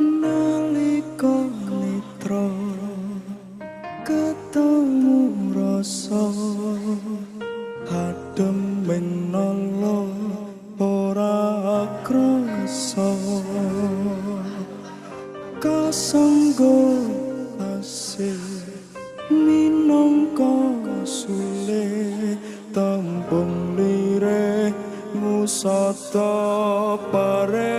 nalika netra ketemu rasa adem menolo ora krasa kasanggo asih minangka sule tembung lirih ngusata pare